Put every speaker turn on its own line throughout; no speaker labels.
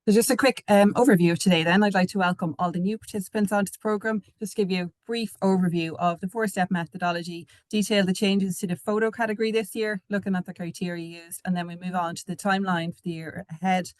So just a quick overview of today then. I'd like to welcome all the new participants onto the programme. Just give you a brief overview of the four-step methodology, detail the changes to the photo category this year, looking at the criteria used, and then we move on to the timeline for the year ahead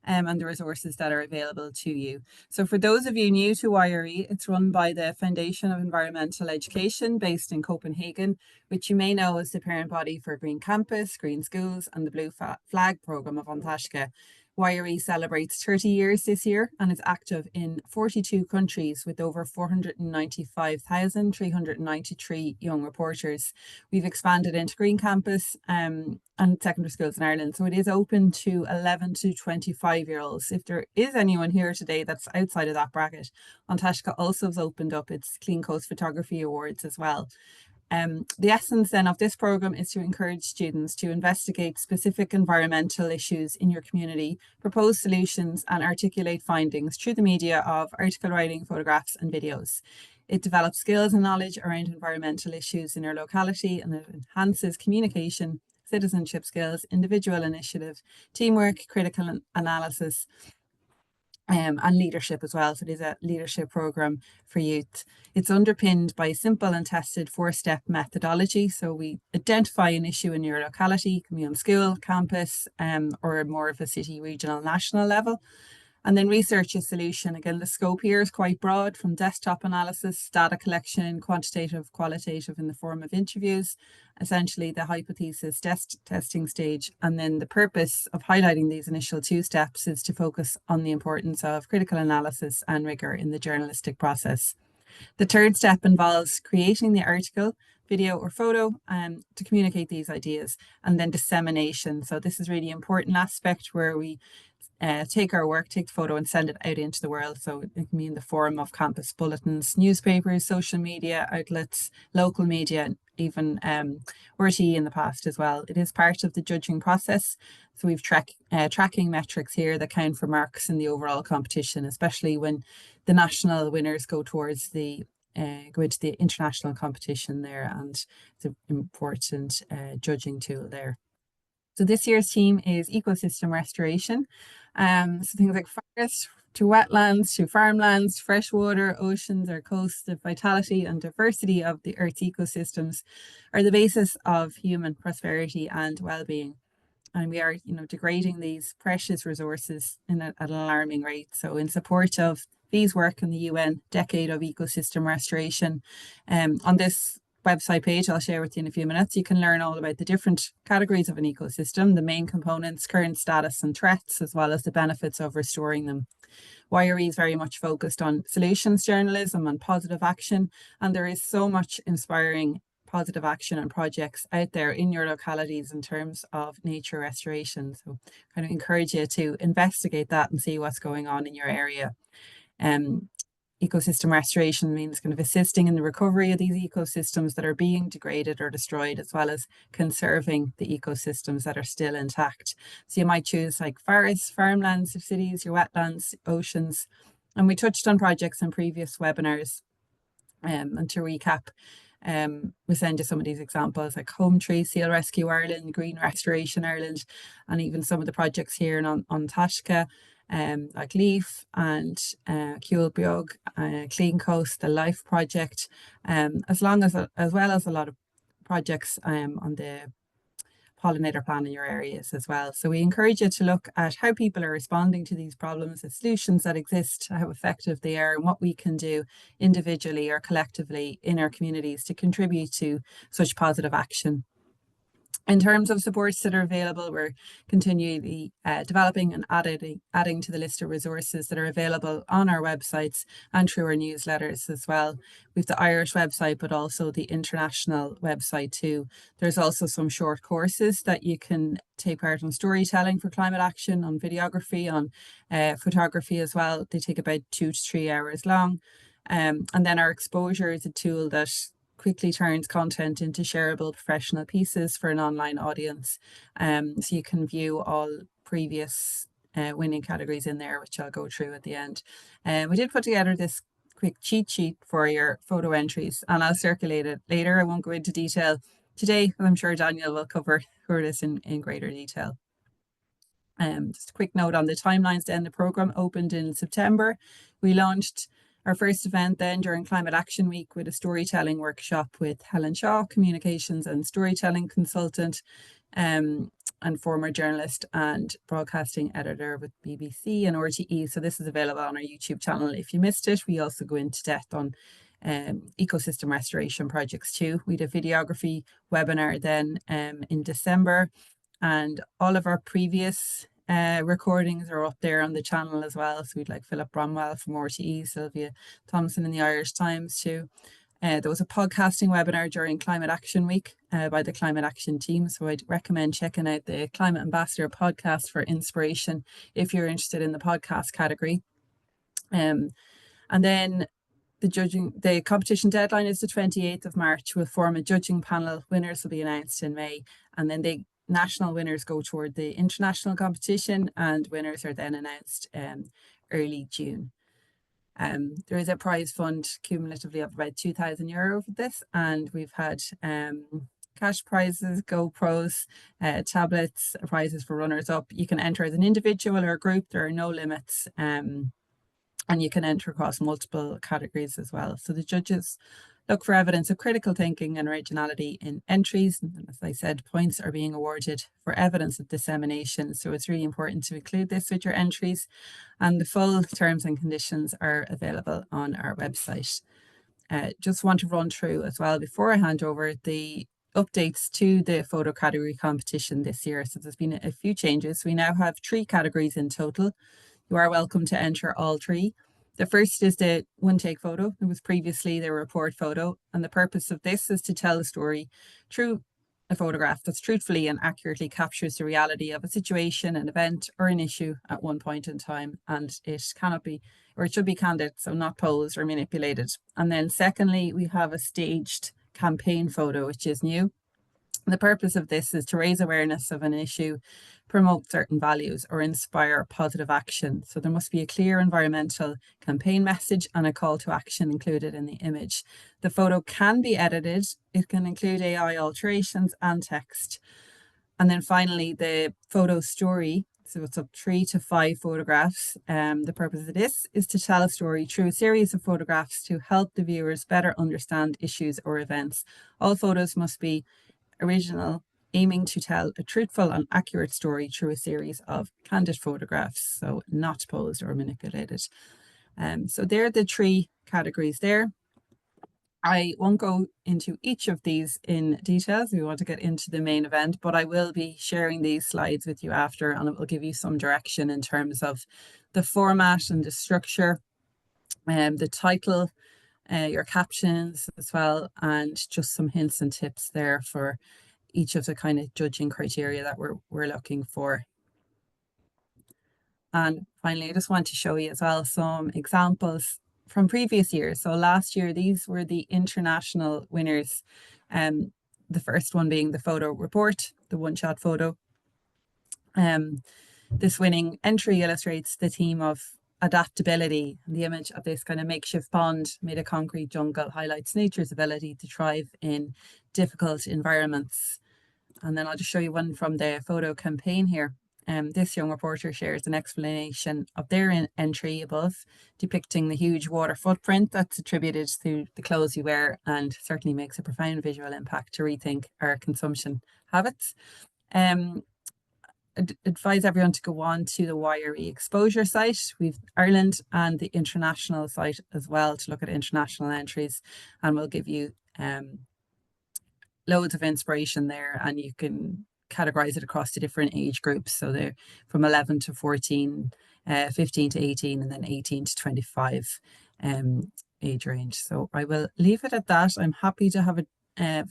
and the resources that are available to you. So for those of you new to YRE, it's run by the Foundation of Environmental Education based in Copenhagen, which you may know as the parent body for Green Campus, Green Schools and the Blue Flag programme of An Taisce. YRE celebrates 30 years this year and is active in 42 countries with over 495,393 young reporters. We've expanded into Green Campus and secondary schools in Ireland, so it is open to 11 to 25-year-olds. If there is anyone here today that's outside of that bracket, An Taisce also has opened up its Clean Coast Photography Awards as well. The essence then of this programme is to encourage students to investigate specific environmental issues in your community, propose solutions and articulate findings through the media of article writing, photographs and videos. It develops skills and knowledge around environmental issues in your locality, and it enhances communication, citizenship skills, individual initiative, teamwork, critical analysis, and leadership as well. So it is a leadership program for youth. It's underpinned by a simple and tested four-step methodology. So we identify an issue in your locality, it can be on school, campus, or more of a city, regional, national level. And then research a solution. Again, the scope here is quite broad, from desktop analysis, data collection, quantitative, qualitative in the form of interviews, essentially the hypothesis testing stage. And then the purpose of highlighting these initial two steps is to focus on the importance of critical analysis and rigor in the journalistic process. The third step involves creating the article, video or photo to communicate these ideas, and then dissemination. So this is really important aspect where we take our work, take the photo and send it out into the world. So it can be in the form of campus bulletins, newspapers, social media outlets, local media, even RTE in the past as well. It is part of the judging process. So we've tracking metrics here that count for marks in the overall competition, especially when the national winners go towards the go into the international competition there, and it's an important judging tool there. So this year's theme is ecosystem restoration. So things like forests to wetlands, to farmlands, freshwater, oceans or coasts, the vitality and diversity of the Earth's ecosystems are the basis of human prosperity and well-being. And we are, degrading these precious resources at an alarming rate. So in support of these work in the UN Decade of Ecosystem Restoration, on this website page I'll share with you in a few minutes, you can learn all about the different categories of an ecosystem, the main components, current status and threats, as well as the benefits of restoring them. YRE is very much focused on solutions journalism and positive action, and there is so much inspiring positive action and projects out there in your localities in terms of nature restoration. So I kind of encourage you to investigate that and see what's going on in your area. Ecosystem restoration means kind of assisting in the recovery of these ecosystems that are being degraded or destroyed, as well as conserving the ecosystems that are still intact. So you might choose like forests, farmlands, your cities, your wetlands, oceans. And we touched on projects in previous webinars. And to recap, we send you some of these examples like Home Tree, Seal Rescue Ireland, Green Restoration Ireland, and even some of the projects here in An Taisce, like Leaf and Ciúlbeag, Clean Coast, the Life Project, as well as a lot of projects on the pollinator plan in your areas as well. So we encourage you to look at how people are responding to these problems, the solutions that exist, how effective they are, and what we can do individually or collectively in our communities to contribute to such positive action. In terms of supports that are available, we're continually developing and adding to the list of resources that are available on our websites and through our newsletters as well. We've the Irish website, but also the international website too. There's also some short courses that you can take part in: storytelling for climate action, on videography, on photography as well. They take about 2 to 3 hours long. And then our exposure is a tool that quickly turns content into shareable professional pieces for an online audience. So you can view all previous winning categories in there, which I'll go through at the end. We did put together this quick cheat sheet for your photo entries, and I'll circulate it later. I won't go into detail today, but I'm sure Daniel will cover this in greater detail. Just a quick note on the timelines then. The programme opened in September. We launched our first event then during Climate Action Week with a storytelling workshop with Helen Shaw, communications and storytelling consultant, and former journalist and broadcasting editor with BBC and RTE. So this is available on our YouTube channel if you missed it. We also go into depth on ecosystem restoration projects too. We did a videography webinar then in December, and all of our previous recordings are up there on the channel as well. So we'd like Philip Bromwell from RTE, Sylvia Thompson in the Irish Times too. There was a podcasting webinar during Climate Action Week by the Climate Action team. So I'd recommend checking out the Climate Ambassador podcast for inspiration if you're interested in the podcast category. And then the competition deadline is the 28th of March. We'll form a judging panel. Winners will be announced in May. And then the national winners go toward the international competition, and winners are then announced early June. There is a prize fund cumulatively of about €2,000 for this, and we've had cash prizes, GoPros, tablets, prizes for runners up. You can enter as an individual or a group. There are no limits. And you can enter across multiple categories as well. So the judges look for evidence of critical thinking and originality in entries. And as I said, points are being awarded for evidence of dissemination. So it's really important to include this with your entries. And the full terms and conditions are available on our website. Just want to run through as well before I hand over the updates to the photo category competition this year. So there's been a few changes. We now have 3 categories in total. You are welcome to enter all 3. The first is the one-take photo. It was previously the report photo, and the purpose of this is to tell a story through a photograph that's truthfully and accurately captures the reality of a situation, an event, or an issue at one point in time, and it cannot be, or it should be candid, so not posed or manipulated. And then secondly, we have a staged campaign photo, which is new. The purpose of this is to raise awareness of an issue, promote certain values, or inspire positive action. So there must be a clear environmental campaign message and a call to action included in the image. The photo can be edited. It can include AI alterations and text. And then finally, the photo story. So it's up 3 to 5 photographs. The purpose of this is to tell a story through a series of photographs to help the viewers better understand issues or events. All photos must be original, aiming to tell a truthful and accurate story through a series of candid photographs, so not posed or manipulated. So there are the 3 categories there. I won't go into each of these in details. We want to get into the main event, but I will be sharing these slides with you after, and it will give you some direction in terms of the format and the structure, the title, your captions as well, and just some hints and tips there for each of the kind of judging criteria that we're looking for. And finally, I just want to show you as well some examples from previous years. So last year, these were the international winners. The first one being the photo report, the one-shot photo. This winning entry illustrates the theme of adaptability. The image of this kind of makeshift pond made of concrete jungle highlights nature's ability to thrive in difficult environments. And then I'll just show you one from the photo campaign here. This young reporter shares an explanation of their entry above, depicting the huge water footprint that's attributed to the clothes you wear, and certainly makes a profound visual impact to rethink our consumption habits. Advise everyone to go on to the YRE exposure site. We've Ireland and the international site as well to look at international entries, and we'll give you loads of inspiration there, and you can categorize it across the different age groups. So they're from 11 to 14, 15 to 18, and then 18 to 25 age range. So I will leave it at that. I'm happy to have a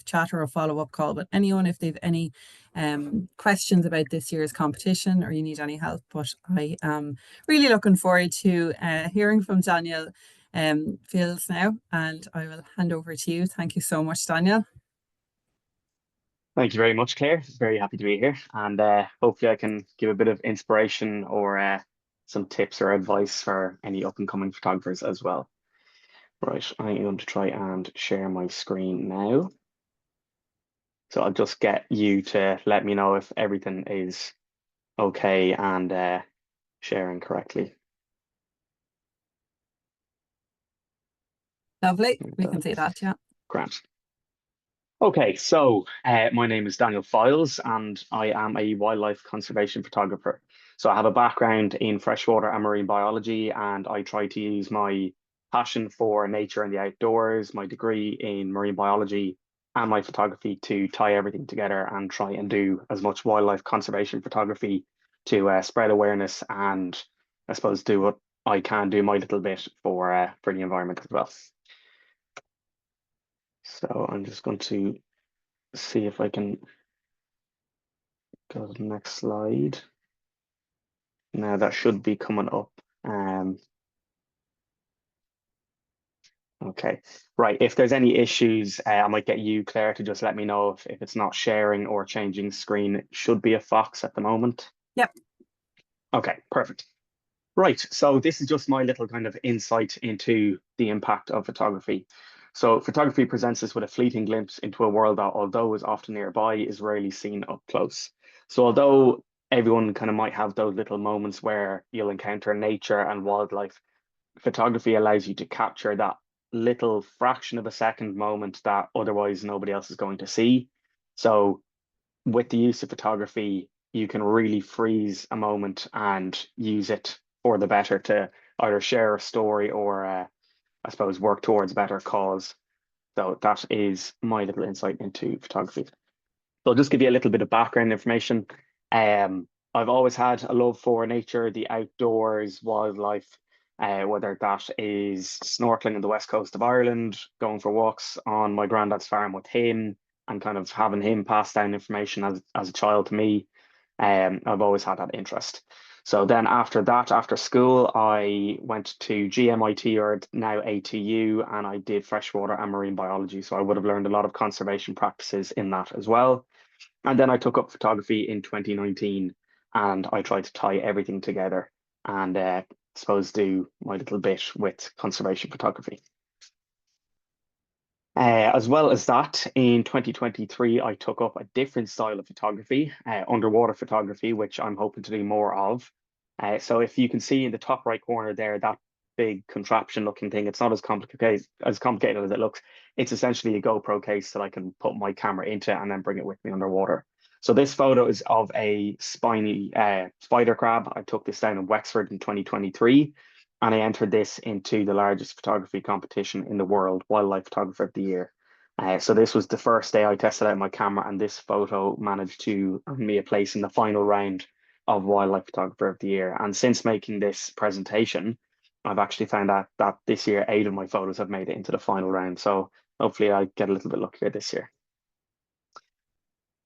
chat or a follow-up call, but anyone, if they've any questions about this year's competition or you need any help, but I am really looking forward to hearing from Daniel Fildes now, and I will hand over to you. Thank you so much, Daniel.
Thank you very much, Claire. Very happy to be here, and hopefully I can give a bit of inspiration or some tips or advice for any up-and-coming photographers as well. Right, I'm going to try and share my screen now. So I'll just get you to let me know if everything is okay and sharing correctly.
Lovely. We can see that, yeah.
Grant. Okay, so my name is Daniel Files, and I am a wildlife conservation photographer. So I have a background in freshwater and marine biology, and I try to use my passion for nature and the outdoors, my degree in marine biology, and my photography to tie everything together and try and do as much wildlife conservation photography to spread awareness and I suppose do what I can do my little bit for the environment as well. So I'm just going to see if I can go to the next slide. Now that should be coming up. Um, okay, right. If there's any issues, I might get you, Claire, to just let me know if it's not sharing or changing screen. It should be a Fox at the moment.
Yep.
Okay, perfect. Right, so this is just my little kind of insight into the impact of photography. So photography presents us with a fleeting glimpse into a world that, although is often nearby, is rarely seen up close. So although everyone kind of might have those little moments where you'll encounter nature and wildlife, photography allows you to capture that little fraction of a second moment that otherwise nobody else is going to see. So with the use of photography, you can really freeze a moment and use it for the better to either share a story or, I suppose, work towards a better cause. So that is my little insight into photography. So I'll just give you a little bit of background information. I've always had a love for nature, the outdoors, wildlife, whether that is snorkeling on the west coast of Ireland, going for walks on my granddad's farm with him, and kind of having him pass down information as a child to me. I've always had that interest. So then after that, after school, I went to GMIT or now ATU, and I did freshwater and marine biology. So I would have learned a lot of conservation practices in that as well. And then I took up photography in 2019 and I tried to tie everything together and suppose do my little bit with conservation photography. As well as that, in 2023, I took up a different style of photography, underwater photography, which I'm hoping to do more of. So if you can see in the top right corner there, that big contraption looking thing, it's not as complicated as it looks. It's essentially a GoPro case that I can put my camera into and then bring it with me underwater. So this photo is of a spiny spider crab. I took this down in Wexford in 2023 and I entered this into the largest photography competition in the world, Wildlife Photographer of the Year. So this was the first day I tested out my camera, and this photo managed to earn me a place in the final round of Wildlife Photographer of the Year. And since making this presentation, I've actually found out that this year 8 of my photos have made it into the final round. So hopefully I get a little bit luckier this year.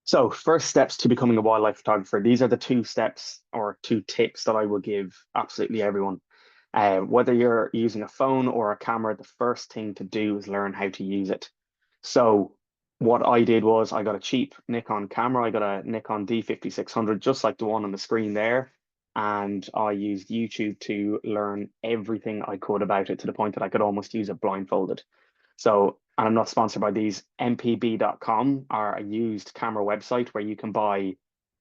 So first steps to becoming a wildlife photographer. These are the 2 steps or 2 tips that I will give absolutely everyone. Whether you're using a phone or a camera, the first thing to do is learn how to use it. So what I did was I got a cheap Nikon camera. I got a Nikon D5600, just like the one on the screen there. And I used YouTube to learn everything I could about it to the point that I could almost use it blindfolded. So, and I'm not sponsored by these. MPB.com are a used camera website where you can buy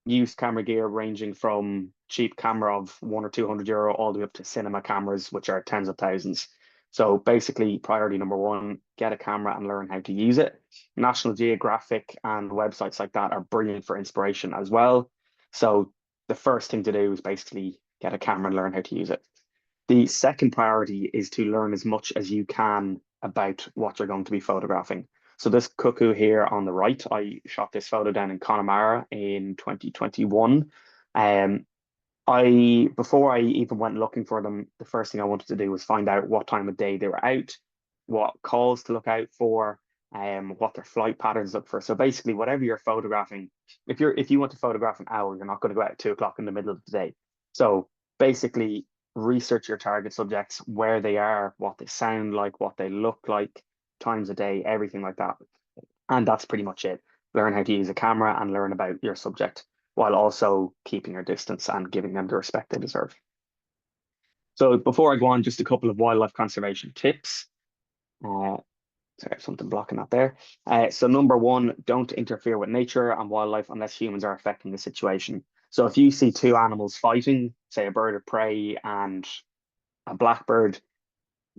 used camera gear ranging from cheap camera of €100 or €200 all the way up to cinema cameras, which are tens of thousands. So basically, priority number one, get a camera and learn how to use it. National Geographic and websites like that are brilliant for inspiration as well. So the first thing to do is basically get a camera and learn how to use it. The second priority is to learn as much as you can about what you're going to be photographing. So this cuckoo here on the right, I shot this photo down in Connemara in 2021. Before I even went looking for them, the first thing I wanted to do was find out what time of day they were out, what calls to look out for, what their flight patterns look for. So basically, whatever you're photographing, if you want to photograph an owl, you're not going to go out at 2 o'clock in the middle of the day. So basically, research your target subjects, where they are, what they sound like, what they look like, times of day, everything like that. And that's pretty much it. Learn how to use a camera and learn about your subject while also keeping your distance and giving them the respect they deserve. So before I go on, just a couple of wildlife conservation tips. Uh, Sorry, something blocking that there. So number one, don't interfere with nature and wildlife unless humans are affecting the situation. So if you see two animals fighting, say a bird of prey and a blackbird,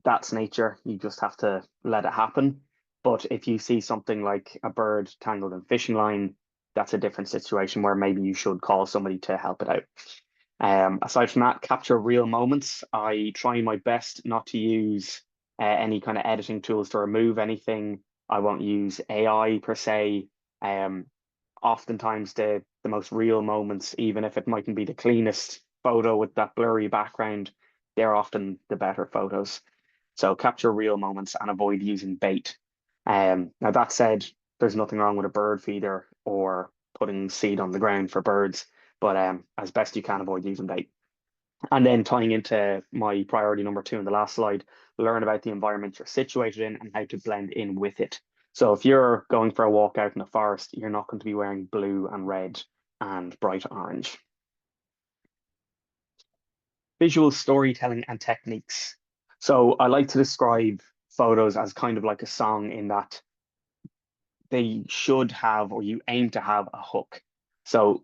that's nature. You just have to let it happen. But if you see something like a bird tangled in fishing line, that's a different situation where maybe you should call somebody to help it out. Aside from that, capture real moments. I try my best not to use any kind of editing tools to remove anything. I won't use AI per se. Um, Oftentimes the most real moments, even if it mightn't be the cleanest photo with that blurry background, they're often the better photos. So capture real moments and avoid using bait. Now that said, there's nothing wrong with a bird feeder or putting seed on the ground for birds, but as best you can avoid using bait. And then tying into my priority number two in the last slide, learn about the environment you're situated in and how to blend in with it. So if you're going for a walk out in the forest, you're not going to be wearing blue and red and bright orange. Visual storytelling and techniques. So I like to describe photos as kind of like a song in that they should have, or you aim to have, a hook. So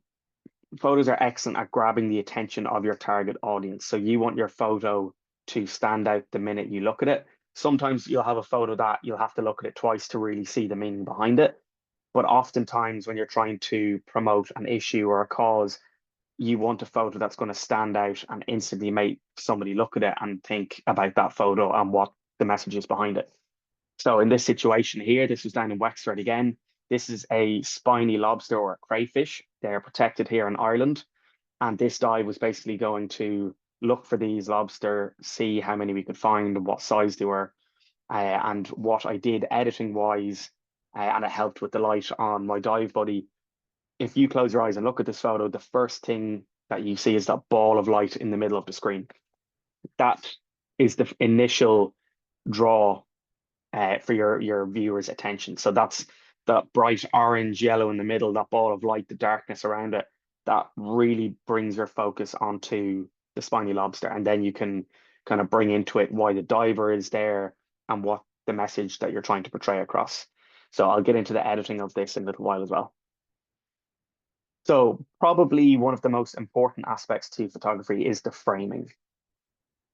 photos are excellent at grabbing the attention of your target audience. So you want your photo to stand out the minute you look at it. Sometimes you'll have a photo that you'll have to look at it twice to really see the meaning behind it. But oftentimes when you're trying to promote an issue or a cause, you want a photo that's going to stand out and instantly make somebody look at it and think about that photo and what the message is behind it. So in this situation here, this was down in Wexford again. This is a spiny lobster or a crayfish. They're protected here in Ireland. And this dive was basically going to look for these lobster, see how many we could find and what size they were. And what I did editing wise, and it helped with the light on my dive buddy. If you close your eyes and look at this photo, the first thing that you see is that ball of light in the middle of the screen. That is the initial draw for your viewers' attention. So that's that bright orange, yellow in the middle, that ball of light, the darkness around it, that really brings your focus onto the spiny lobster. And then you can kind of bring into it why the diver is there and what the message that you're trying to portray across. So I'll get into the editing of this in a little while as well. So probably one of the most important aspects to photography is the framing.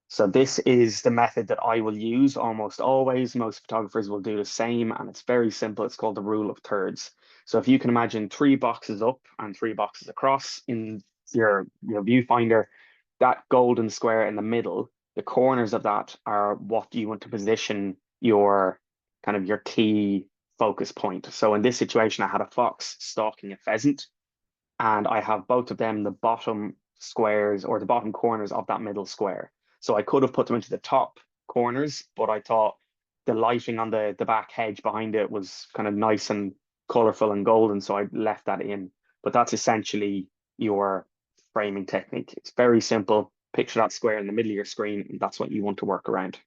So this is the method that I will use almost always. Most photographers will do the same, and it's very simple. It's called the rule of thirds. So if you can imagine three boxes up and three boxes across in your viewfinder, that golden square in the middle, the corners of that are what you want to position your kind of your key focus point. So in this situation, I had a fox stalking a pheasant, and I have both of them in the bottom squares or the bottom corners of that middle square. So I could have put them into the top corners, but I thought the lighting on the back hedge behind it was kind of nice and colorful and golden, so I left that in. But that's essentially your framing technique. It's very simple. Picture that square in the middle of your screen, and that's what you want to work around.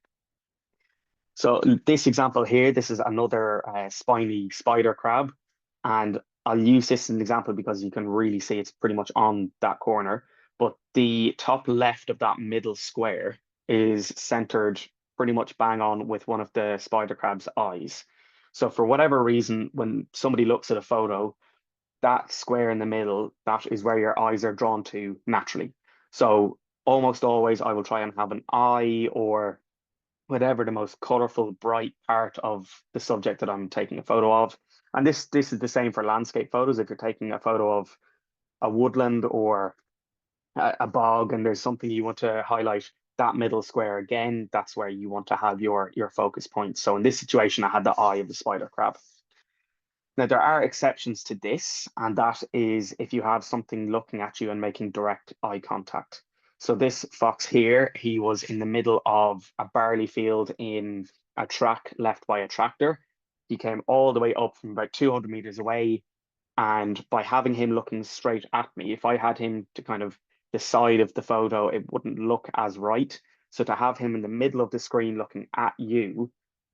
So this example here, this is another spiny spider crab, and I'll use this as an example because you can really see it's pretty much on that corner. But the top left of that middle square is centered pretty much bang on with one of the spider crab's eyes. So for whatever reason, when somebody looks at a photo, that square in the middle, that is where your eyes are drawn to naturally. So almost always I will try and have an eye or whatever the most colorful, bright part of the subject that I'm taking a photo of. And this is the same for landscape photos. If you're taking a photo of a woodland or a bog and there's something you want to highlight, that middle square again, that's where you want to have your focus point. So in this situation, I had the eye of the spider crab. Now, there are exceptions to this, and that is if you have something looking at you and making direct eye contact. So this fox here, he was in the middle of a barley field in a track left by a tractor. He came all the way up from about 200 meters away. And by having him looking straight at me, if I had him to kind of the side of the photo, it wouldn't look as right. So to have him in the middle of the screen looking at you,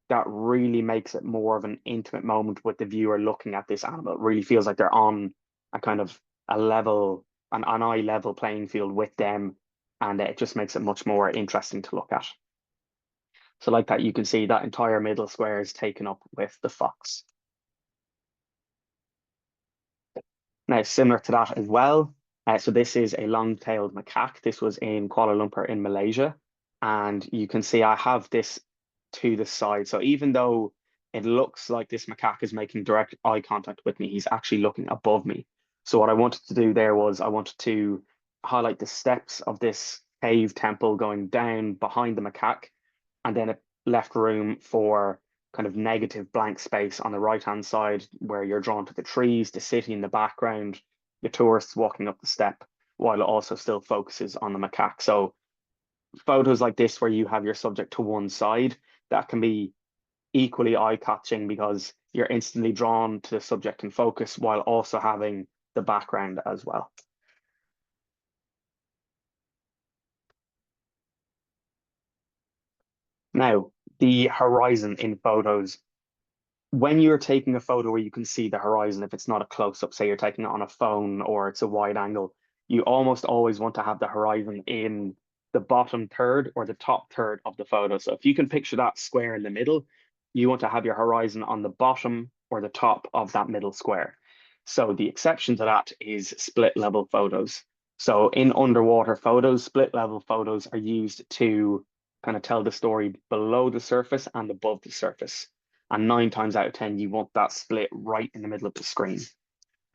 that really makes it more of an intimate moment with the viewer looking at this animal. It really feels like they're on a kind of a level, an eye level playing field with them. And it just makes it much more interesting to look at. So like that, you can see that entire middle square is taken up with the fox. Now, similar to that as well, So this is a long-tailed macaque. This was in Kuala Lumpur in Malaysia. And you can see I have this to the side. So even though it looks like this macaque is making direct eye contact with me, he's actually looking above me. So what I wanted to do there was I wanted to highlight the steps of this cave temple going down behind the macaque, and then it left room for kind of negative blank space on the right-hand side where you're drawn to the trees, the city in the background, the tourists walking up the step, while it also still focuses on the macaque. So photos like this where you have your subject to one side, that can be equally eye-catching because you're instantly drawn to the subject in focus while also having the background as well. Now, the horizon in photos, when you're taking a photo where you can see the horizon, if it's not a close-up, say you're taking it on a phone or it's a wide angle, you almost always want to have the horizon in the bottom third or the top third of the photo. So if you can picture that square in the middle, you want to have your horizon on the bottom or the top of that middle square. So the exception to that is split level photos. So in underwater photos, split level photos are used to kind of tell the story below the surface and above the surface. And 9 times out of 10, you want that split right in the middle of the screen.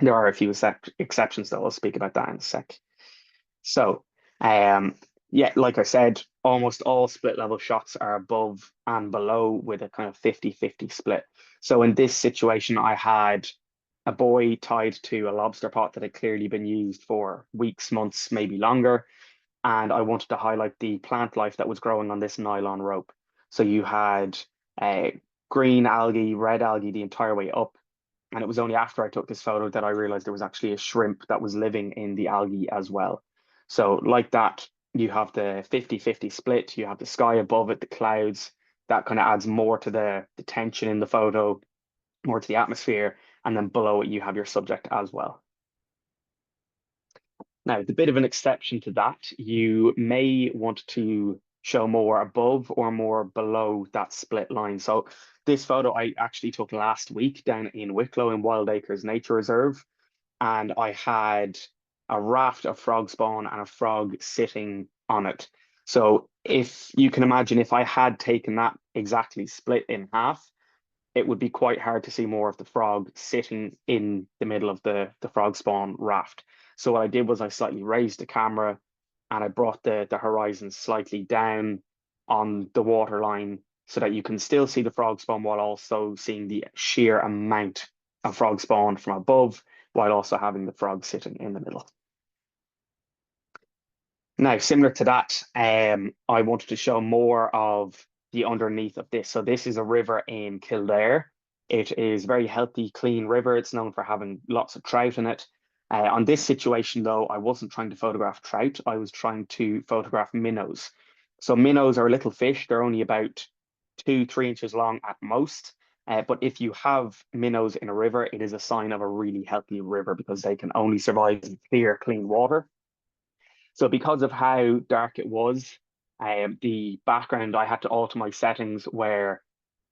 There are a few exceptions, though. I'll speak about that in a sec. So, yeah, like I said, almost all split level shots are above and below with a kind of 50-50 split. So in this situation, I had a boy tied to a lobster pot that had clearly been used for weeks, months, maybe longer. And I wanted to highlight the plant life that was growing on this nylon rope. So you had uh, green algae, red algae the entire way up. And it was only after I took this photo that I realized there was actually a shrimp that was living in the algae as well. So like that, you have the 50-50 split, you have the sky above it, the clouds, that kind of adds more to the tension in the photo, more to the atmosphere. And then below it, you have your subject as well. Now, the bit of an exception to that, you may want to show more above or more below that split line. So this photo I actually took last week down in Wicklow in Wild Acres Nature Reserve, and I had a raft of frog spawn and a frog sitting on it. So if you can imagine, if I had taken that exactly split in half, it would be quite hard to see more of the frog sitting in the middle of the frog spawn raft. So what I did was I slightly raised the camera and I brought the horizon slightly down on the water line so that you can still see the frog spawn while also seeing the sheer amount of frog spawn from above, while also having the frog sitting in the middle. Now, similar to that, I wanted to show more of the underneath of this. So this is a river in Kildare. It is a very healthy, clean river. It's known for having lots of trout in it. On this situation, though, I wasn't trying to photograph trout. I was trying to photograph minnows. So minnows are little fish. They're only about 2-3 inches long at most. But if you have minnows in a river, it is a sign of a really healthy river because they can only survive in clear, clean water. So because of how dark it was, the background, I had to alter my settings where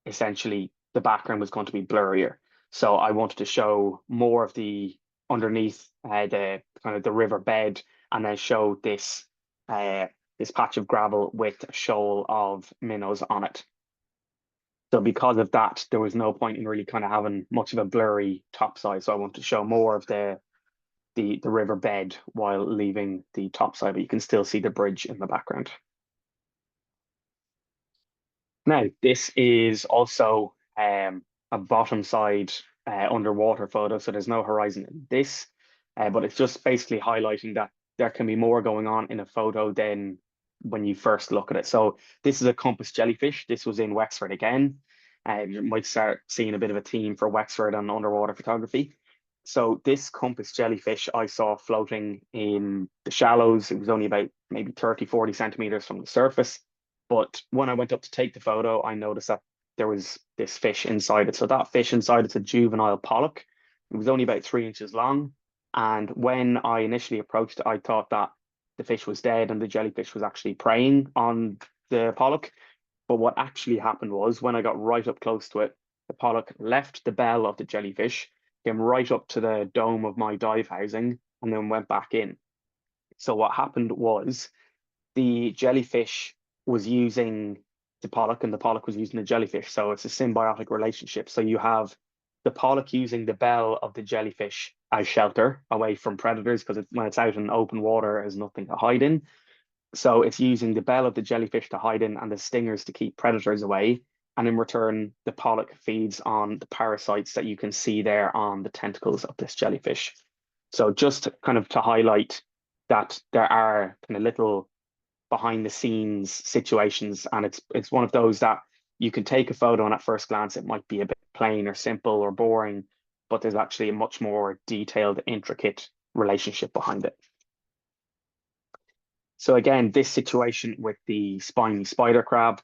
essentially the background was going to be blurrier. So I wanted to show more of the underneath the kind of the river bed, and then show this this patch of gravel with a shoal of minnows on it. So because of that, there was no point in really kind of having much of a blurry top side. So I wanted to show more of the river bed while leaving the top side, but you can still see the bridge in the background. Now, this is also a bottom side underwater photo, so there's no horizon in this, but it's just basically highlighting that there can be more going on in a photo than when you first look at it. So this is a compass jellyfish. This was in Wexford again. You might start seeing a bit of a theme for Wexford and underwater photography. So this compass jellyfish I saw floating in the shallows. It was only about maybe 30-40 centimeters from the surface. But when I went up to take the photo, I noticed that there was this fish inside it. So that fish inside it's a juvenile pollock. It was only about 3 inches long. And when I initially approached it, I thought that the fish was dead and the jellyfish was actually preying on the pollock. But what actually happened was when I got right up close to it, the pollock left the bell of the jellyfish, came right up to the dome of my dive housing, and then went back in. So what happened was the jellyfish was using the pollock and the pollock was using the jellyfish. So it's a symbiotic relationship. So you have the pollock using the bell of the jellyfish as shelter away from predators because when it's out in open water, there's nothing to hide in. So it's using the bell of the jellyfish to hide in and the stingers to keep predators away. And in return, the pollock feeds on the parasites that you can see there on the tentacles of this jellyfish. So just kind of to highlight that there are kind of little behind the scenes situations, and it's one of those that you can take a photo and at first glance it might be a bit plain or simple or boring, but there's actually a much more detailed, intricate relationship behind it. So again, this situation with the spiny spider crab,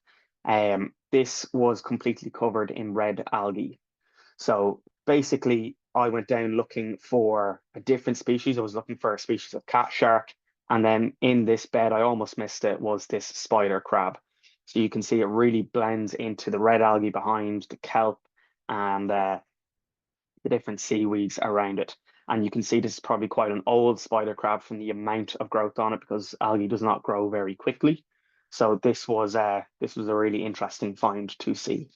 this was completely covered in red algae. So basically, I went down looking for a different species. I was looking for a species of cat shark. And then in this bed, I almost missed it, was this spider crab. So you can see it really blends into the red algae behind the kelp and the different seaweeds around it. And you can see this is probably quite an old spider crab from the amount of growth on it because algae does not grow very quickly. So this was a really interesting find to see.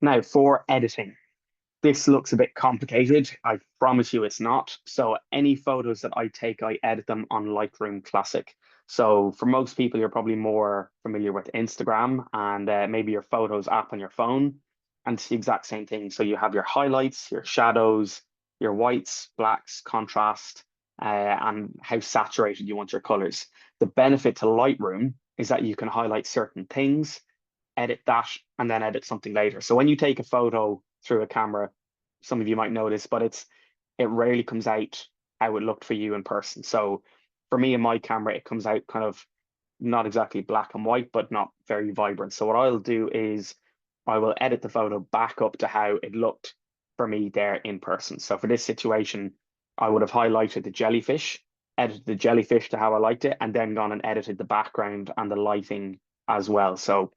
Now for editing. This looks a bit complicated. I promise you it's not. So any photos that I take, I edit them on Lightroom Classic. So for most people, you're probably more familiar with Instagram and maybe your Photos app on your phone. And it's the exact same thing. So you have your highlights, your shadows, your whites, blacks, contrast, and how saturated you want your colors. The benefit to Lightroom is that you can highlight certain things, edit that, and then edit something later. So when you take a photo through a camera, some of you might notice, but it rarely comes out how it looked for you in person. So for me in my camera, it comes out kind of not exactly black and white, but not very vibrant. So what I'll do is I will edit the photo back up to how it looked for me there in person. So for this situation, I would have highlighted the jellyfish, edited the jellyfish to how I liked it, and then gone and edited the background and the lighting as well. So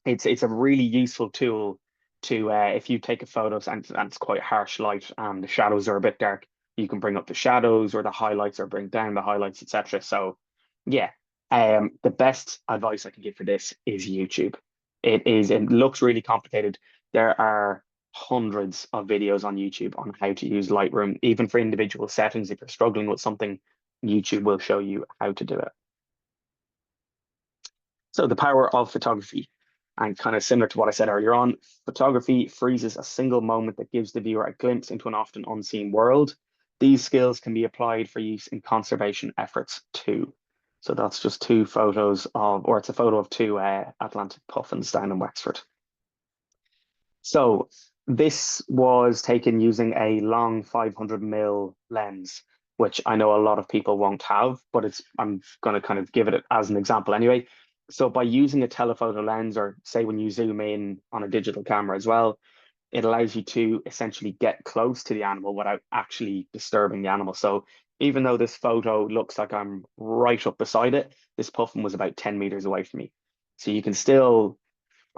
it's a really useful tool to if you take a photo and it's quite harsh light and the shadows are a bit dark, you can bring up the shadows or the highlights or bring down the highlights, etc. So yeah, the best advice I can give for this is YouTube. It looks really complicated. There are hundreds of videos on YouTube on how to use Lightroom, even for individual settings. If you're struggling with something, YouTube will show you how to do it. So the power of photography, and kind of similar to what I said earlier on, photography freezes a single moment that gives the viewer a glimpse into an often unseen world. These skills can be applied for use in conservation efforts too. So that's just two photos of, or it's a photo of two Atlantic puffins down in Wexford. So this was taken using a long 500 mm lens, which I know a lot of people won't have, but I'm going to kind of give it as an example anyway. So by using a telephoto lens, or say when you zoom in on a digital camera as well, it allows you to essentially get close to the animal without actually disturbing the animal. So even though this photo looks like I'm right up beside it, this puffin was about 10 meters away from me. So you can still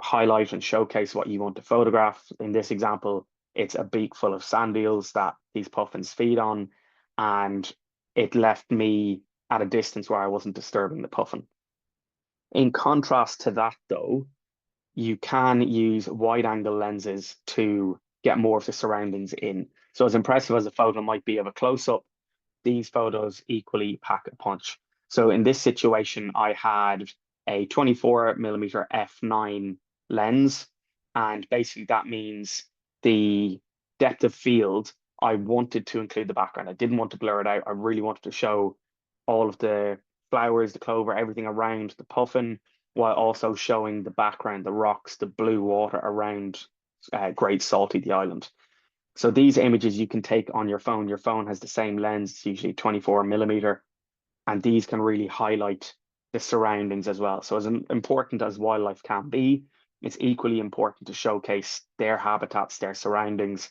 highlight and showcase what you want to photograph. In this example, it's a beak full of sand eels that these puffins feed on, and it left me at a distance where I wasn't disturbing the puffin. In contrast to that, though, you can use wide angle lenses to get more of the surroundings in. So as impressive as a photo might be of a close up, these photos equally pack a punch. So in this situation, I had a 24 mm f9 lens, and basically that means the depth of field, I wanted to include the background. I didn't want to blur it out. I really wanted to show all of the flowers, the clover, everything around the puffin, while also showing the background, the rocks, the blue water around Great Salty, the island. So these images you can take on your phone. Your phone has the same lens, it's usually 24 mm, and these can really highlight the surroundings as well. So as important as wildlife can be, it's equally important to showcase their habitats, their surroundings,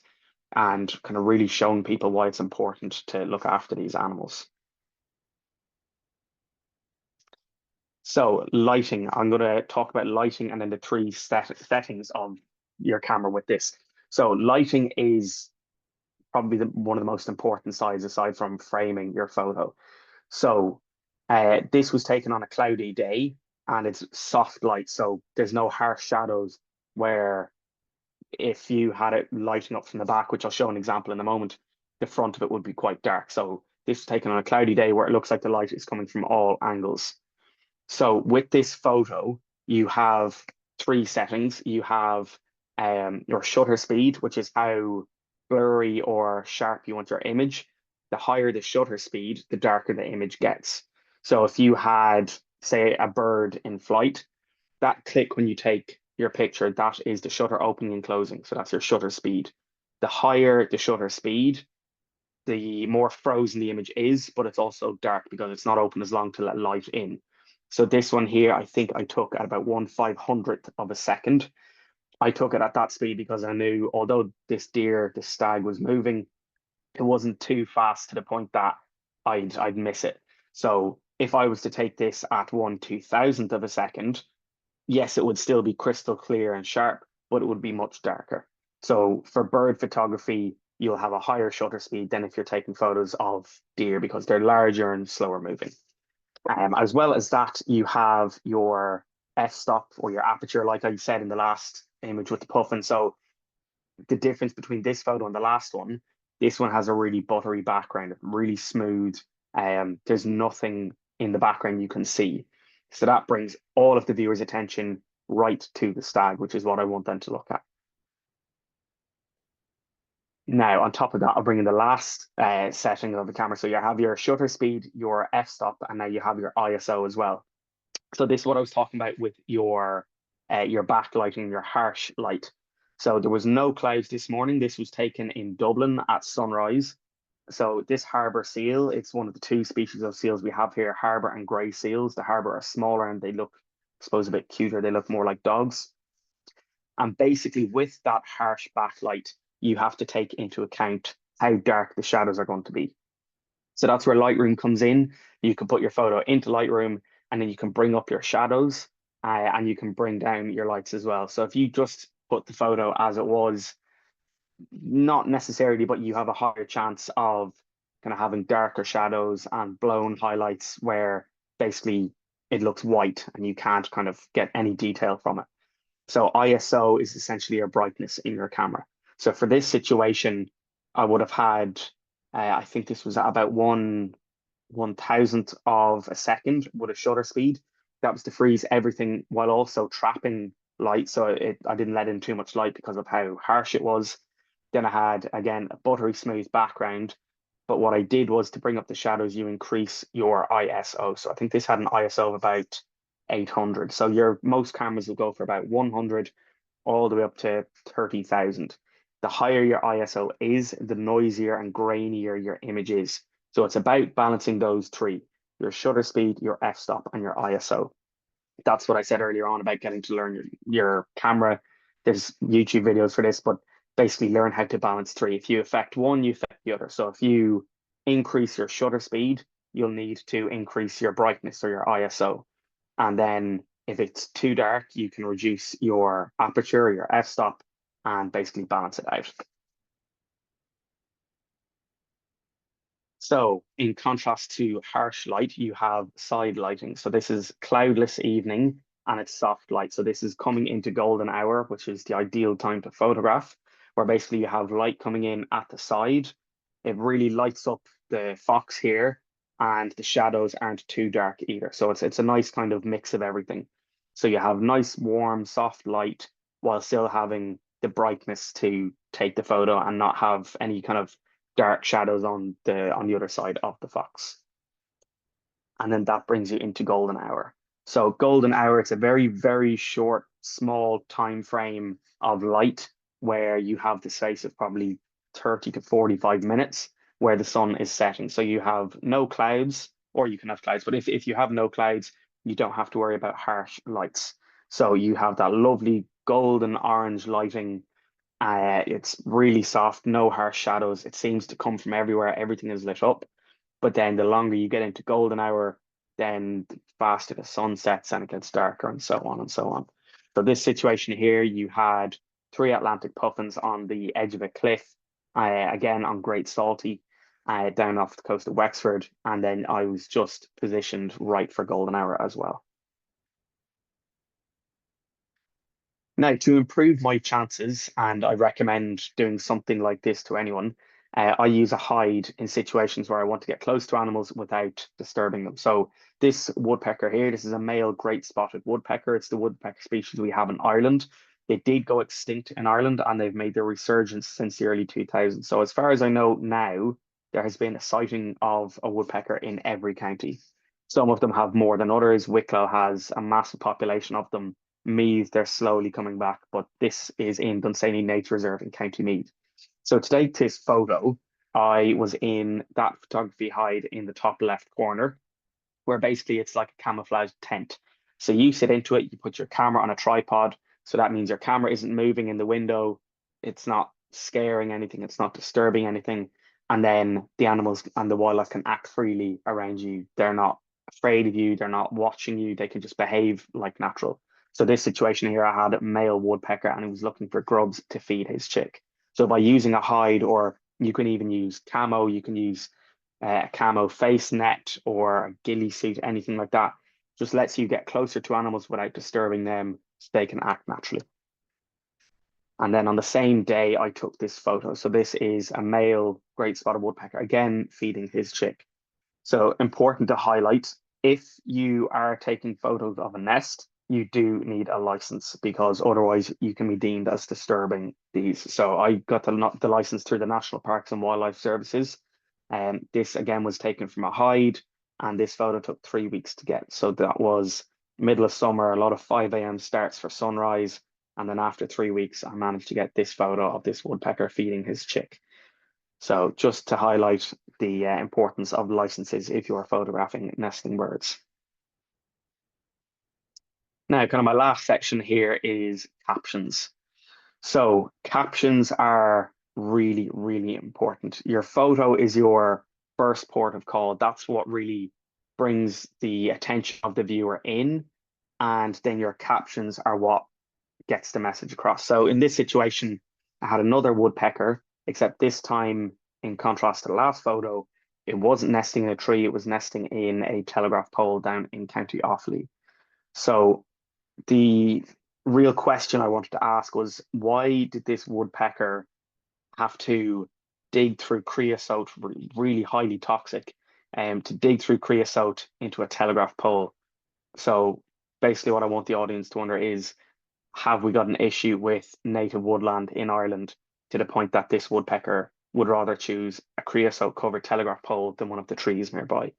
and kind of really showing people why it's important to look after these animals. So lighting, I'm going to talk about lighting and then the three settings of your camera with this. So lighting is probably one of the most important sides aside from framing your photo. So this was taken on a cloudy day and it's soft light. So there's no harsh shadows where if you had it lighting up from the back, which I'll show an example in a moment, the front of it would be quite dark. So this was taken on a cloudy day where it looks like the light is coming from all angles. So with this photo, you have three settings. You have your shutter speed, which is how blurry or sharp you want your image. The higher the shutter speed, the darker the image gets. So if you had, say, a bird in flight, that click when you take your picture, that is the shutter opening and closing. So that's your shutter speed. The higher the shutter speed, the more frozen the image is, but it's also dark because it's not open as long to let light in. So this one here, I think I took at about 1/500th of a second. I took it at that speed because I knew, although this deer, this stag was moving, it wasn't too fast to the point that I'd miss it. So if I was to take this at 1/2000th of a second, yes, it would still be crystal clear and sharp, but it would be much darker. So for bird photography, you'll have a higher shutter speed than if you're taking photos of deer because they're larger and slower moving. As well as that, you have your f-stop or your aperture, like I said in the last image with the puffin. So the difference between this photo and the last one, this one has a really buttery background, really smooth. There's nothing in the background you can see. So that brings all of the viewer's attention right to the stag, which is what I want them to look at. Now, on top of that, I'll bring in the last setting of the camera. So you have your shutter speed, your f-stop, and now you have your ISO as well. So this is what I was talking about with your backlighting, your harsh light. So there was no clouds this morning. This was taken in Dublin at sunrise. So this harbour seal, it's one of the two species of seals we have here, harbour and grey seals. The harbour are smaller and they look, I suppose, a bit cuter. They look more like dogs. And basically with that harsh backlight, you have to take into account how dark the shadows are going to be. So that's where Lightroom comes in. You can put your photo into Lightroom and then you can bring up your shadows and you can bring down your lights as well. So if you just put the photo as it was, not necessarily, but you have a higher chance of kind of having darker shadows and blown highlights where basically it looks white and you can't kind of get any detail from it. So ISO is essentially your brightness in your camera. So for this situation, I would have had, I think this was at about 1/1000th of a second with a shutter speed. That was to freeze everything while also trapping light. So I didn't let in too much light because of how harsh it was. Then I had, again, a buttery smooth background. But what I did was to bring up the shadows, you increase your ISO. So I think this had an ISO of about 800. So your most cameras will go for about 100 all the way up to 30,000. The higher your ISO is, the noisier and grainier your image is. So it's about balancing those three, your shutter speed, your f-stop, and your ISO. That's what I said earlier on about getting to learn your camera. There's YouTube videos for this, but basically learn how to balance three. If you affect one, you affect the other. So if you increase your shutter speed, you'll need to increase your brightness or your ISO. And then if it's too dark, you can reduce your aperture, your f-stop, and basically balance it out. So in contrast to harsh light, you have side lighting. So this is cloudless evening and it's soft light. So this is coming into golden hour, which is the ideal time to photograph, where basically you have light coming in at the side. It really lights up the fox here and the shadows aren't too dark either. So it's a nice kind of mix of everything. So you have nice, warm, soft light while still having the brightness to take the photo and not have any kind of dark shadows on the other side of the fox. And then that brings you into golden hour. So golden hour, it's a very, very short, small time frame of light where you have the space of probably 30 to 45 minutes where the sun is setting. So you have no clouds, or you can have clouds, but if you have no clouds, you don't have to worry about harsh lights. So you have that lovely golden orange lighting. It's really soft, no harsh shadows. It seems to come from everywhere. Everything is lit up. But then the longer you get into golden hour, then the faster the sun sets and it gets darker and so on and so on. So this situation here, you had three Atlantic puffins on the edge of a cliff again on Great Salty, down off the coast of Wexford, and then I was just positioned right for golden hour as well. Now, to improve my chances, and I recommend doing something like this to anyone, I use a hide in situations where I want to get close to animals without disturbing them. So this woodpecker here, this is a male great spotted woodpecker. It's the woodpecker species we have in Ireland. They did go extinct in Ireland and they've made their resurgence since the early 2000s. So as far as I know now, there has been a sighting of a woodpecker in every county. Some of them have more than others. Wicklow has a massive population of them. Meath, they're slowly coming back, but this is in Dunsany Nature Reserve in County Meath. So to take this photo, I was in that photography hide in the top left corner, where basically it's like a camouflage tent. So you sit into it, you put your camera on a tripod. So that means your camera isn't moving in the window. It's not scaring anything. It's not disturbing anything. And then the animals and the wildlife can act freely around you. They're not afraid of you. They're not watching you. They can just behave like natural. So this situation here, I had a male woodpecker and he was looking for grubs to feed his chick. So by using a hide, or you can even use camo, you can use a camo face net or a ghillie suit, anything like that, just lets you get closer to animals without disturbing them so they can act naturally. And then on the same day, I took this photo. So this is a male great spotted woodpecker, again, feeding his chick. So important to highlight, if you are taking photos of a nest, you do need a license because otherwise you can be deemed as disturbing these. So I got the license through the National Parks and Wildlife Services. And this again was taken from a hide, and this photo took 3 weeks to get. So that was middle of summer, a lot of 5 a.m. starts for sunrise. And then after 3 weeks, I managed to get this photo of this woodpecker feeding his chick. So just to highlight the importance of licenses if you are photographing nesting birds. Now, kind of my last section here is captions. So captions are really, really important. Your photo is your first port of call. That's what really brings the attention of the viewer in. And then your captions are what gets the message across. So in this situation, I had another woodpecker, except this time, in contrast to the last photo, it wasn't nesting in a tree, it was nesting in a telegraph pole down in County Offaly. So the real question I wanted to ask was, why did this woodpecker have to dig through creosote, really highly toxic, to dig through creosote into a telegraph pole? So basically what I want the audience to wonder is, have we got an issue with native woodland in Ireland to the point that this woodpecker would rather choose a creosote covered telegraph pole than one of the trees nearby?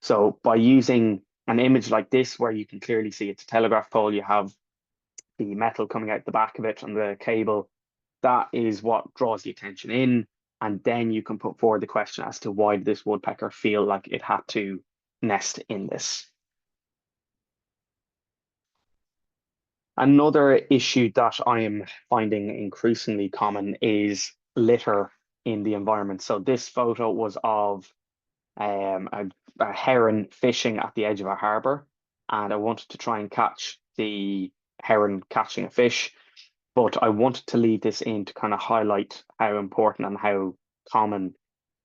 So by using an image like this, where you can clearly see it's a telegraph pole, you have the metal coming out the back of it and the cable, that is what draws the attention in. And then you can put forward the question as to why did this woodpecker feel like it had to nest in this. Another issue that I am finding increasingly common is litter in the environment. So this photo was of a heron fishing at the edge of a harbour, and I wanted to try and catch the heron catching a fish, but I wanted to leave this in to kind of highlight how important and how common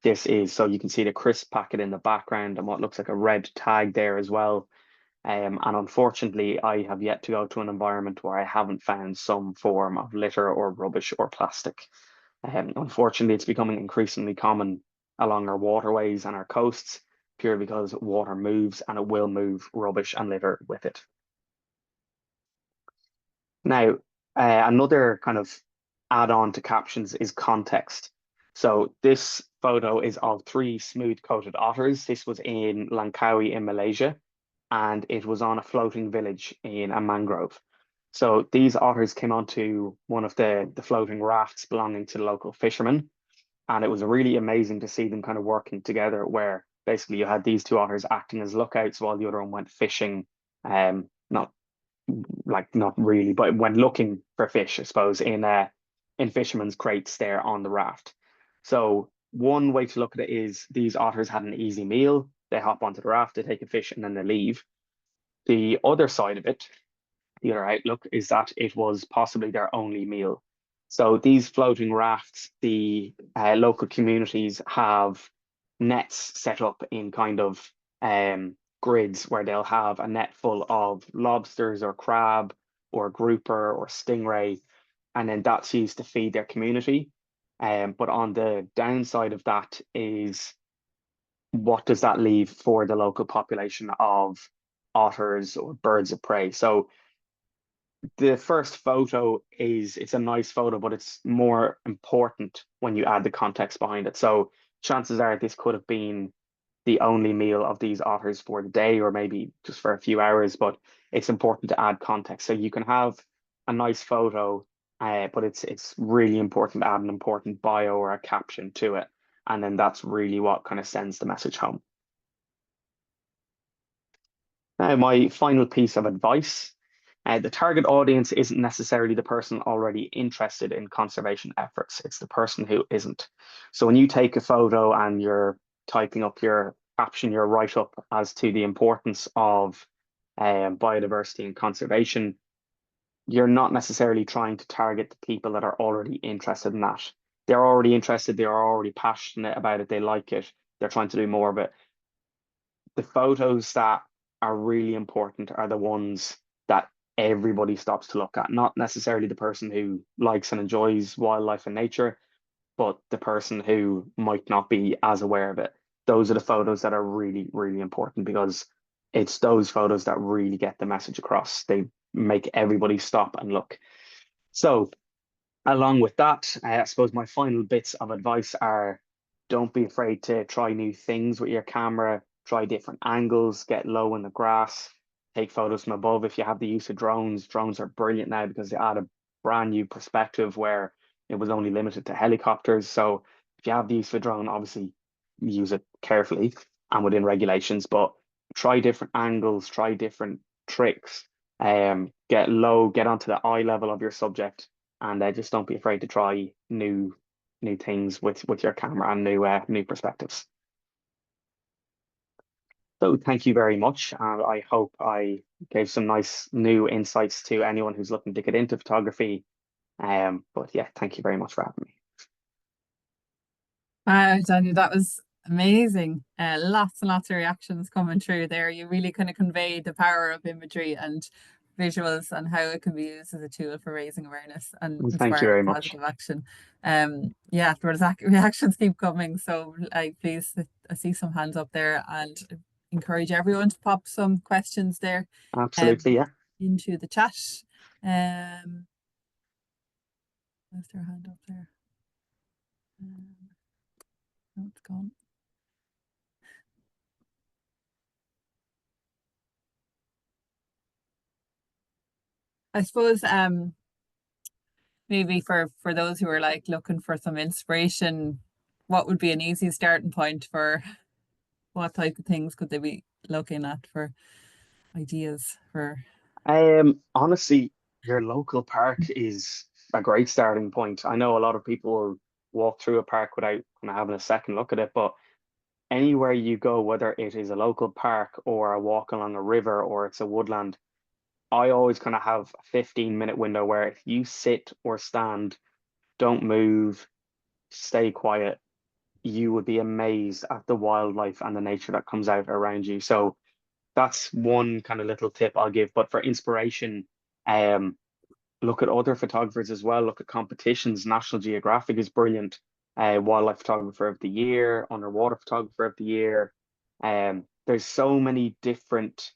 this is. So you can see the crisp packet in the background and what looks like a red tag there as well. And unfortunately, I have yet to go to an environment where I haven't found some form of litter or rubbish or plastic. Unfortunately, it's becoming increasingly common along our waterways and our coasts, purely because water moves and it will move rubbish and litter with it. Now, another kind of add-on to captions is context. So this photo is of 3 smooth-coated otters. This was in Langkawi in Malaysia, and it was on a floating village in a mangrove. So these otters came onto one of the floating rafts belonging to the local fishermen, and it was really amazing to see them kind of working together, where basically you had these 2 otters acting as lookouts while the other one went fishing, not not really, but when looking for fish, I suppose, in fishermen's crates there on the raft. So one way to look at it is these otters had an easy meal. They hop onto the raft, they take a fish, and then they leave. The other side of it, the other outlook, is that it was possibly their only meal. So these floating rafts, the local communities have nets set up in kind of grids where they'll have a net full of lobsters or crab or grouper or stingray, and then that's used to feed their community. But on the downside of that is, what does that leave for the local population of otters or birds of prey? So the first photo is, it's a nice photo, but it's more important when you add the context behind it. So chances are this could have been the only meal of these otters for the day, or maybe just for a few hours, but it's important to add context. So you can have a nice photo, but it's really important to add an important bio or a caption to it. And then that's really what kind of sends the message home. Now, my final piece of advice, the target audience isn't necessarily the person already interested in conservation efforts. It's the person who isn't. So when you take a photo and you're typing up your caption, your write-up as to the importance of biodiversity and conservation, you're not necessarily trying to target the people that are already interested in that. They're already interested, they're already passionate about it, they like it, they're trying to do more of it. The photos that are really important are the ones that everybody stops to look at, not necessarily the person who likes and enjoys wildlife and nature, but the person who might not be as aware of it. Those are the photos that are really, really important, because it's those photos that really get the message across. They make everybody stop and look. So along with that, I suppose my final bits of advice are, don't be afraid to try new things with your camera, try different angles, get low in the grass, take photos from above. If you have the use of drones, drones are brilliant now because they add a brand new perspective where it was only limited to helicopters. So if you have the use of a drone, obviously use it carefully and within regulations, but try different angles, try different tricks, get low, get onto the eye level of your subject, and just don't be afraid to try new things with your camera and new perspectives. So thank you very much. I hope I gave some nice new insights to anyone who's looking to get into photography. But yeah, thank you very much for having me.
Daniel, that was amazing. Lots and lots of reactions coming through there. You really kind of conveyed the power of imagery and visuals and how it can be used as a tool for raising awareness and
Thank you very
inspiring
much.
positive action. Yeah, there's reactions keep coming. So please, I see some hands up there, and encourage everyone to pop some questions there
Absolutely, yeah.
into the chat. There's their hand up there. No, it's gone. I suppose maybe for those who are like looking for some inspiration, what would be an easy starting point for what type of things could they be looking at for ideas for?
Honestly, your local park is a great starting point. I know a lot of people will walk through a park without kind of having a second look at it, but anywhere you go, whether it is a local park or a walk along a river or it's a woodland, I always kind of have a 15-minute window where if you sit or stand, don't move, stay quiet, you would be amazed at the wildlife and the nature that comes out around you. So that's one kind of little tip I'll give. But for inspiration, um, look at other photographers as well. Look at competitions. National Geographic is brilliant. Wildlife Photographer of the Year, Underwater Photographer of the Year. There's so many different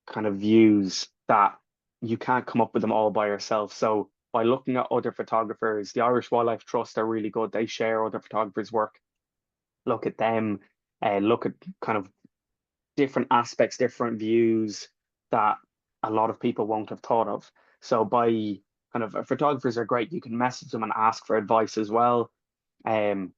kind of views that you can't come up with them all by yourself. So by looking at other photographers, the Irish Wildlife Trust are really good. They share other photographers' work. Look at them, look at kind of different aspects, different views that a lot of people won't have thought of. So by kind of photographers are great. You can message them and ask for advice as well. Um,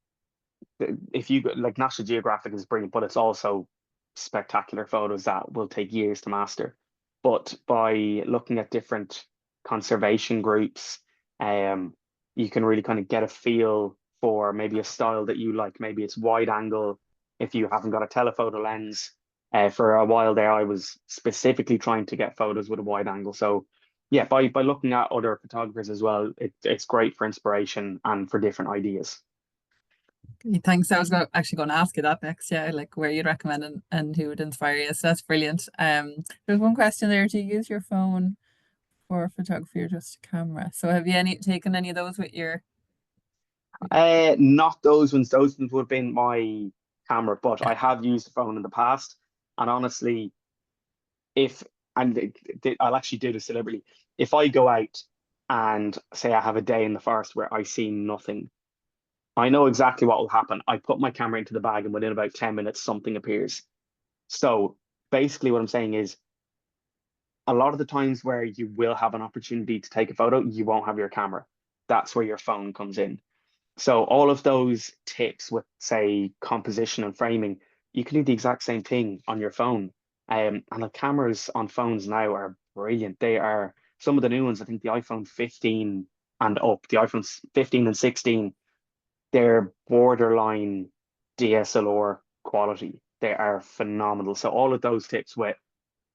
if you like, National Geographic is brilliant, but it's also spectacular photos that will take years to master. But by looking at different conservation groups, you can really kind of get a feel for maybe a style that you like. Maybe it's wide angle if you haven't got a telephoto lens. For a while there, I was specifically trying to get photos with a wide angle. So yeah, by looking at other photographers as well, it's great for inspiration and for different ideas.
Thanks. I was actually going to ask you that next. Yeah, like where you'd recommend and who would inspire you. So that's brilliant. There's one question there. Do you use your phone for photography or just a camera? So have you taken any of those with your?
Not those ones. Those ones would have been my camera, but I have used the phone in the past. And honestly, if and I'll actually do this deliberately. If I go out and say I have a day in the forest where I see nothing, I know exactly what will happen. I put my camera into the bag, and within about 10 minutes, something appears. So basically, what I'm saying is a lot of the times where you will have an opportunity to take a photo, you won't have your camera. That's where your phone comes in. So all of those tips with, say, composition and framing, you can do the exact same thing on your phone. And the cameras on phones now are brilliant. They are some of the new ones. I think the iPhone 15 and up, the iPhone 15 and 16, they're borderline DSLR quality. They are phenomenal. So all of those tips with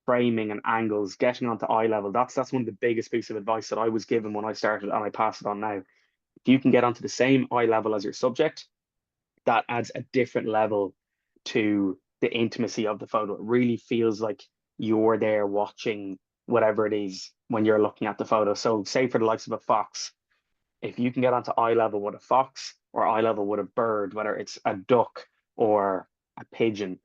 framing and angles, getting onto eye level, that's one of the biggest piece of advice that I was given when I started, and I pass it on now. If you can get onto the same eye level as your subject, that adds a different level to the intimacy of the photo. It really feels like you're there watching whatever it is when you're looking at the photo. So, say for the likes of a fox, if you can get onto eye level with a fox or eye level with a bird, whether it's a duck or a pigeon,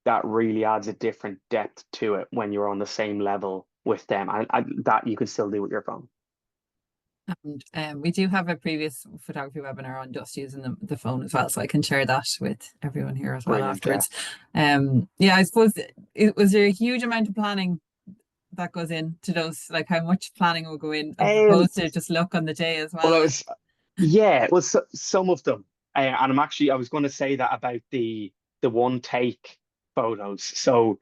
that really adds a different depth to it when you're on the same level with them. And that you can still do with your phone.
And we do have a previous photography webinar on just using the phone as well, so I can share that with everyone here as well
Brilliant, yeah.
afterwards. Yeah, I suppose it was there a huge amount of planning that goes into those, like how much planning will go in as
Um,
opposed to just look on the day as
well,
well.
it was some of them, and I was going to say that about the one take photos. So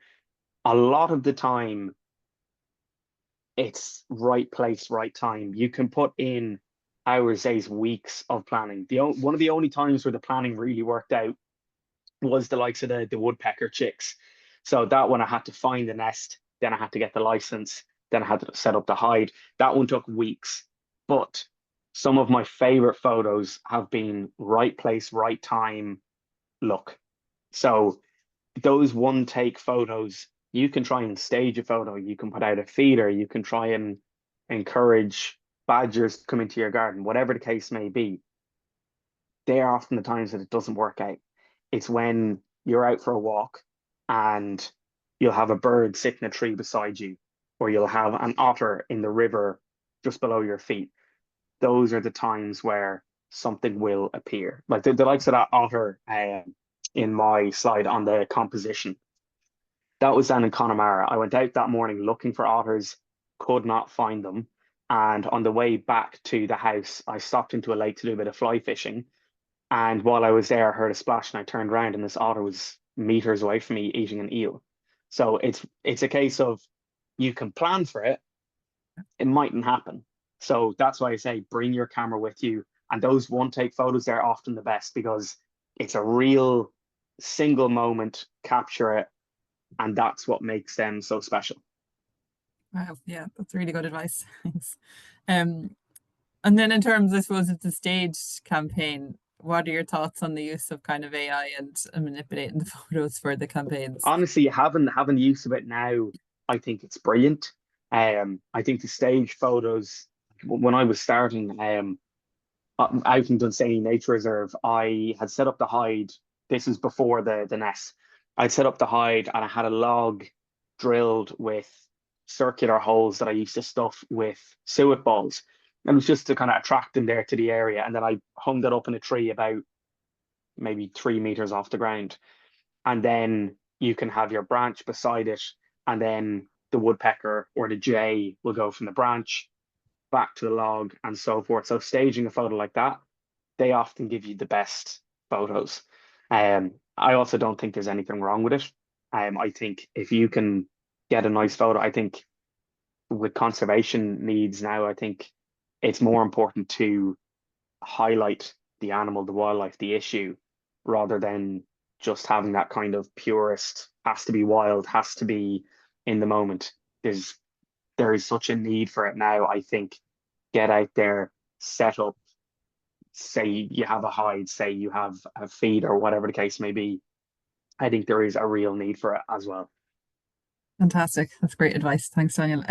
a lot of the time, it's right place, right time. You can put in hours, days, weeks of planning. One of the only times where the planning really worked out was the likes of the woodpecker chicks. So that one I had to find the nest, then I had to get the license, then I had to set up the hide. That one took weeks. But some of my favorite photos have been right place, right time, look. So those one take photos, you can try and stage a photo, you can put out a feeder, you can try and encourage badgers to come into your garden, whatever the case may be. They are often the times that it doesn't work out. It's when you're out for a walk and you'll have a bird sit in a tree beside you, or you'll have an otter in the river just below your feet. Those are the times where something will appear. Like the likes of that otter in my slide on the composition. That was down in Connemara. I went out that morning looking for otters, could not find them. And on the way back to the house, I stopped into a lake to do a bit of fly fishing. And while I was there, I heard a splash and I turned around and this otter was meters away from me eating an eel. So it's a case of you can plan for it, it mightn't happen. So that's why I say bring your camera with you. And those one take photos, they're often the best because it's a real single moment, capture it, and that's what makes them so special.
Wow, yeah, that's really good advice. Thanks. Um, and then in terms, I suppose, of the staged campaign, what are your thoughts on the use of kind of AI and manipulating the photos for the campaigns?
Honestly, having use of it now, I think it's brilliant. I think the stage photos when I was starting out in Dunsany Nature Reserve, I had set up the hide. This is before the nest. I'd set up the hide and I had a log drilled with circular holes that I used to stuff with suet balls. And it was just to kind of attract them there to the area. And then I hung that up in a tree about maybe 3 meters off the ground. And then you can have your branch beside it, and then the woodpecker or the jay will go from the branch back to the log and so forth. So staging a photo like that, they often give you the best photos. I also don't think there's anything wrong with it. I think if you can get a nice photo, I think with conservation needs now, I think it's more important to highlight the animal, the wildlife, the issue, rather than just having that kind of purist, has to be wild, has to be in the moment. There's there is such a need for it now. I think get out there, set up, say you have a hide, say you have a feed or whatever the case may be. I think there is a real need for it as well.
Fantastic. That's great advice. Thanks, Daniel.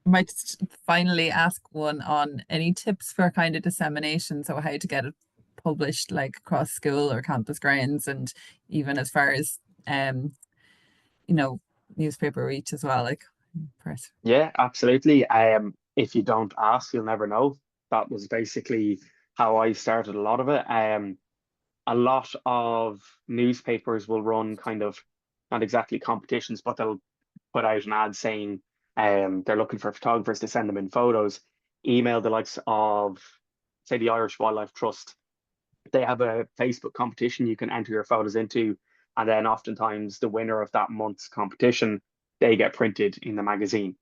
Might just finally ask one on any tips for kind of dissemination, so how to get it published like across school or campus grounds, and even as far as you know, newspaper reach as well, like press.
Yeah, absolutely. If you don't ask, you'll never know. That was basically how I started a lot of it. A lot of newspapers will run kind of not exactly competitions, but they'll put out an ad saying they're looking for photographers to send them in photos. Email the likes of, say, the Irish Wildlife Trust. They have a Facebook competition you can enter your photos into, and then oftentimes the winner of that month's competition, they get printed in the magazine.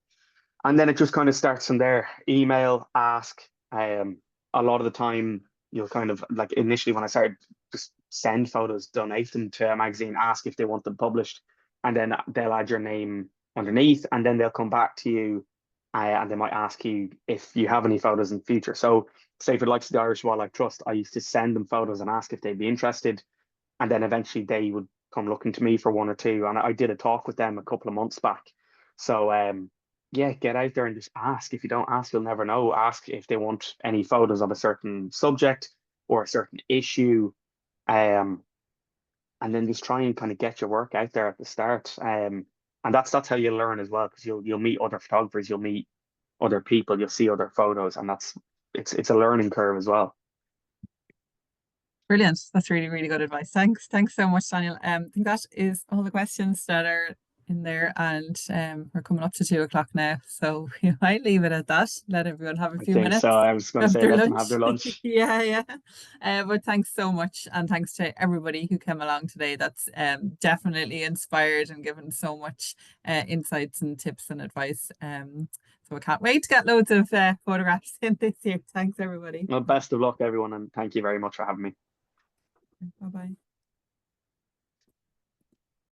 And then it just kind of starts from there. Email, ask. A lot of the time, you'll kind of like initially when I started, just send photos, donate them to a magazine, ask if they want them published, and then they'll add your name underneath, and then they'll come back to you, and they might ask you if you have any photos in the future. So, say for the likes of the Irish Wildlife Trust, I used to send them photos and ask if they'd be interested, and then eventually they would come looking to me for one or two. And I did a talk with them a couple of months back. So yeah, get out there and just ask. If you don't ask, you'll never know. Ask if they want any photos of a certain subject or a certain issue. Um, and then just try and kind of get your work out there at the start. And that's how you learn as well, because you'll meet other photographers, you'll meet other people, you'll see other photos, and it's a learning curve as well.
Brilliant. That's really, really good advice. Thanks. Thanks so much, Daniel. I think that is all the questions that are in there, and we're coming up to 2 o'clock now. So we might leave it at that. Let everyone have a
I
few
think so.
minutes
I was going to
of
say
their
let them have
lunch.
their lunch.
Yeah, yeah. But thanks so much. And thanks to everybody who came along today. That's definitely inspired and given so much insights and tips and advice. So I can't wait to get loads of photographs in this year. Thanks, everybody.
Well, best of luck, everyone, and thank you very much for having me.
Bye bye.